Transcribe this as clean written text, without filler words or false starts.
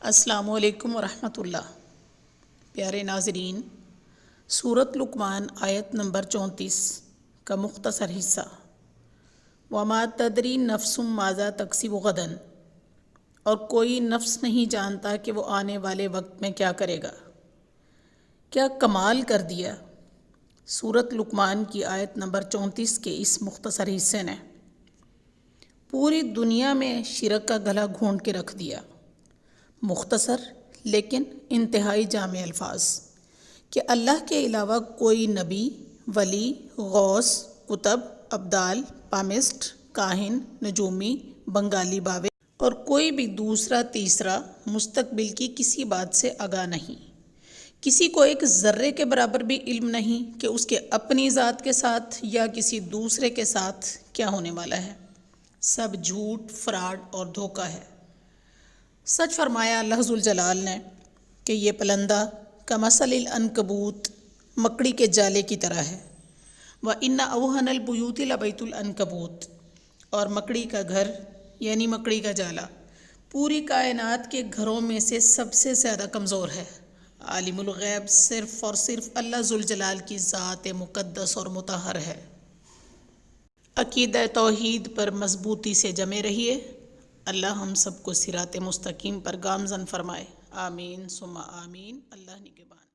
السلام علیکم ورحمۃ اللہ۔ پیارے ناظرین، سورۃ لقمان آیت نمبر 34 کا مختصر حصہ۔ وما تدری نفس ماذا تکسب غدا، اور کوئی نفس نہیں جانتا کہ وہ آنے والے وقت میں کیا کرے گا۔ کیا کمال کر دیا سورۃ لقمان کی آیت نمبر 34 کے اس مختصر حصے نے۔ پوری دنیا میں شرک کا گلا گھونٹ کے رکھ دیا۔ مختصر لیکن انتہائی جامع الفاظ کہ اللہ کے علاوہ کوئی نبی، ولی، غوث، کتب، ابدال، پامسٹ، کاہن، نجومی، بنگالی باوے اور کوئی بھی دوسرا تیسرا مستقبل کی کسی بات سے آگاہ نہیں۔ کسی کو ایک ذرے کے برابر بھی علم نہیں کہ اس کے اپنی ذات کے ساتھ یا کسی دوسرے کے ساتھ کیا ہونے والا ہے۔ سب جھوٹ، فراڈ اور دھوکہ ہے۔ سچ فرمایا اللہ ذوالجلال نے کہ یہ پلندہ کمثل العنکبوت، مکڑی کے جالے کی طرح ہے۔ وَإِنَّ أَوْهَنَ الْبُيُوتِ لَبَيْتُ الْعَنْكَبُوتِ، اور مکڑی کا گھر یعنی مکڑی کا جالا پوری کائنات کے گھروں میں سے سب سے زیادہ کمزور ہے۔ عالم الغیب صرف اور صرف اللہ ذوالجلال کی ذات مقدس اور مطہر ہے۔ عقیدہ توحید پر مضبوطی سے جمے رہیے۔ اللہ ہم سب کو صراط مستقیم پر گامزن فرمائے۔ آمین ثم آمین۔ اللہ نگہبان۔